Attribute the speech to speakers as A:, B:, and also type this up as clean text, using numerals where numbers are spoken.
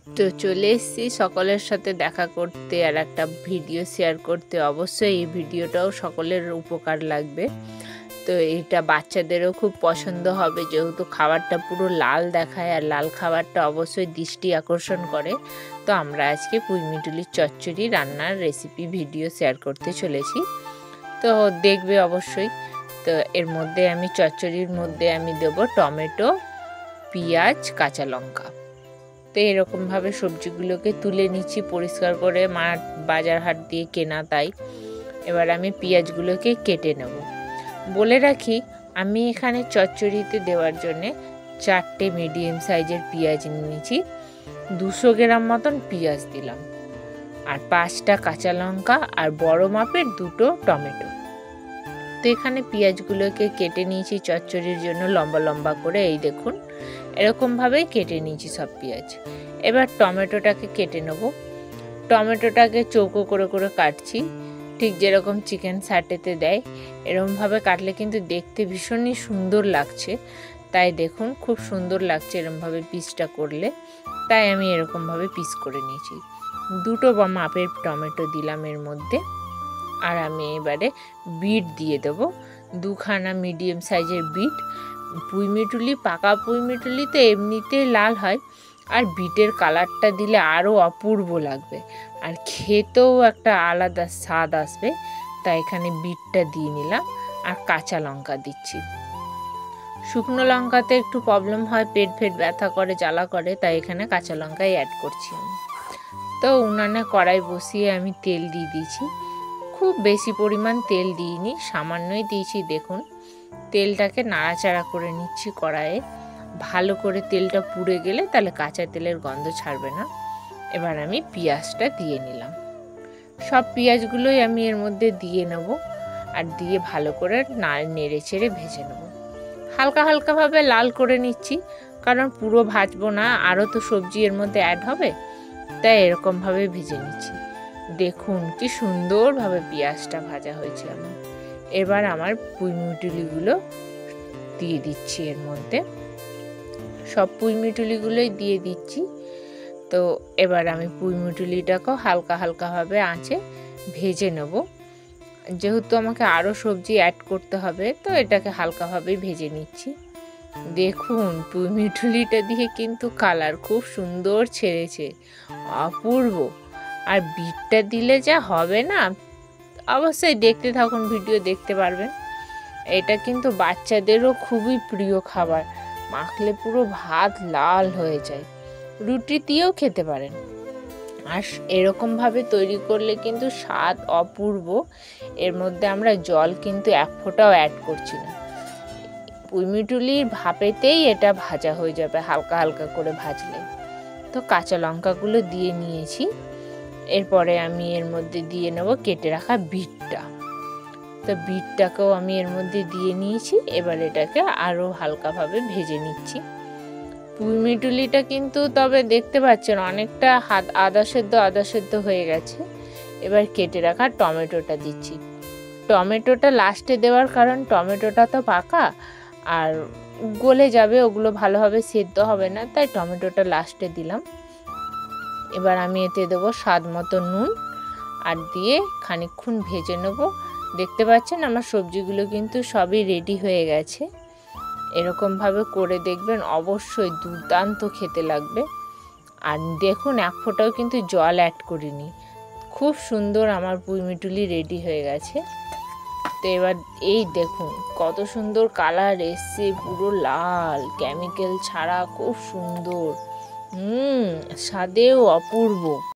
A: তো চলে এসেছি সকলের সাথে দেখা করতে আর একটা ভিডিও শেয়ার করতে। অবশ্যই এই ভিডিওটাও সকলের উপকার লাগবে। তো এটা বাচ্চাদেরও খুব পছন্দ হবে, যেহেতু খাবারটা পুরো লাল দেখায় আর লাল খাবারটা অবশ্যই দৃষ্টি আকর্ষণ করে। তো আমরা আজকে পুঁইমিটুলির চচ্চড়ি রান্নার রেসিপি ভিডিও শেয়ার করতে চলেছি, তো দেখবে অবশ্যই। তো এর মধ্যে আমি চচ্চড়ির মধ্যে আমি দেবো টমেটো, পেঁয়াজ, কাঁচা লঙ্কা। তো এরকমভাবে সবজিগুলোকে তুলে নিচ্ছি পরিষ্কার করে, মাঠ বাজার হাট দিয়ে কেনা তাই। এবার আমি পেঁয়াজগুলোকে কেটে নেব। বলে রাখি, আমি এখানে চচ্চড়িতে দেওয়ার জন্যে 4টে মিডিয়াম সাইজের পেঁয়াজ নিয়েছি, 200 গ্রাম মতন পেঁয়াজ দিলাম, আর 5টা কাঁচা লঙ্কা আর বড় মাপের 2টো টমেটো। তো এখানে পেঁয়াজগুলোকে কেটে নিয়েছি চচ্চড়ির জন্য লম্বা লম্বা করে, এই দেখুন এরকমভাবেই কেটে নিয়েছি সব পেঁয়াজ। এবার টমেটোটাকে কেটে নেব। টমেটোটাকে চৌকো করে করে কাটছি, ঠিক যেরকম চিকেন সাটেতে দেয় এরকমভাবে কাটলে কিন্তু দেখতে ভীষণই সুন্দর লাগছে। তাই দেখুন খুব সুন্দর লাগছে এরকমভাবে পিসটা করলে, তাই আমি এরকমভাবে পিস করে নিয়েছি। 2টো মাপের টমেটো দিলাম এর মধ্যে। আর আমি এবারে বিট দিয়ে দেবো, 2খানা মিডিয়াম সাইজের বিট। পুঁইমিটুলি, পাকা পুঁইমিটুলি তো এমনিতেই লাল হয়, আর বিটের কালারটা দিলে আরও অপূর্ব লাগবে আর খেতেও একটা আলাদা স্বাদ আসবে। তাই এখানে বিটটা দিয়ে নিলাম, আর কাঁচা লঙ্কা দিচ্ছি। শুকনো লঙ্কাতে একটু প্রবলেম হয়, পেট ব্যথা করে, জ্বালা করে, তাই এখানে কাঁচা লঙ্কাই অ্যাড করছি আমি। তো উনানে কড়াই বসিয়ে আমি তেল দিয়ে দিয়েছি। খুব বেশি পরিমাণ তেল দিইনি, সামান্যই দিয়েছি। দেখুন তেলটাকে নাড়াচাড়া করে নিচ্ছি কড়াইয়ে। ভালো করে তেলটা পুড়ে গেলে তাহলে কাঁচা তেলের গন্ধ ছাড়বে না। এবার আমি পেঁয়াজটা দিয়ে নিলাম। সব পেঁয়াজগুলোই আমি এর মধ্যে দিয়ে নেব, আর দিয়ে ভালো করে নেড়ে চেড়ে ভেজে নেব। হালকা হালকাভাবে লাল করে নিচ্ছি, কারণ পুরো ভাজবো না, আরও তো সবজি এর মধ্যে অ্যাড হবে, তাই এরকমভাবে ভেজে নিচ্ছি। দেখুন কি সুন্দরভাবে পেঁয়াজটা ভাজা হয়েছে আমার। এবার আমার পুঁইমিটুলিগুলো দিয়ে দিচ্ছি এর মধ্যে, সব পুঁইমিটুলিগুলোই দিয়ে দিচ্ছি। তো এবার আমি পুঁইমিটুলিটাকেও হালকা হালকাভাবে আঁচে ভেজে নেব। যেহেতু আমাকে আরও সবজি অ্যাড করতে হবে, তো এটাকে হালকাভাবেই ভেজে নিচ্ছি। দেখুন পুঁইমিটুলিটা দিয়ে কিন্তু কালার খুব সুন্দর ছেড়েছে, অপূর্ব। আর বিটটা দিলে যা হবে না, অবশ্যই দেখতে থাকুন, ভিডিও দেখতে পারবেন। এটা কিন্তু বাচ্চাদেরও খুবই প্রিয় খাবার, মাখলে পুরো ভাত লাল হয়ে যায়, রুটি দিয়েও খেতে পারেন। আর এরকমভাবে তৈরি করলে কিন্তু স্বাদ অপূর্ব। এর মধ্যে আমরা জল কিন্তু এক ফোঁটাও অ্যাড করছি না, পুঁইমিটুলির ভাপেতেই এটা ভাজা হয়ে যাবে হালকা হালকা করে ভাজলে। তো কাঁচা লঙ্কাগুলো দিয়ে নিয়েছি। এরপরে আমি এর মধ্যে দিয়ে নেব কেটে রাখা বিটটা। তো বিটটাকেও আমি এর মধ্যে দিয়ে নিয়েছি। এবার এটাকে আরও হালকাভাবে ভেজে নিচ্ছি। পুঁইমিটুলিটা কিন্তু তবে দেখতে পাচ্ছেন অনেকটা আদা সেদ্ধ হয়ে গেছে। এবার কেটে রাখা টমেটোটা দিচ্ছি। টমেটোটা লাস্টে দেওয়ার কারণ টমেটোটা তো পাকা আর গলে যাবে, ওগুলো ভালোভাবে সেদ্ধ হবে না, তাই টমেটোটা লাস্টে দিলাম। এবার আমি এতে দেবো স্বাদ মতো নুন, আর দিয়ে খানিকক্ষণ ভেজে নেব। দেখতে পাচ্ছেন আমার সবজিগুলো কিন্তু সবই রেডি হয়ে গেছে। এরকমভাবে করে দেখবেন, অবশ্যই দুর্দান্ত খেতে লাগবে। আর দেখুন এক ফোঁটাও কিন্তু জল অ্যাড করিনি, খুব সুন্দর আমার পুঁইমিটুলি রেডি হয়ে গেছে। তো এবার এই দেখুন কত সুন্দর কালার এসছে, পুরো লাল, কেমিক্যাল ছাড়া, খুব সুন্দর, স্বাদেও অপূর্ব।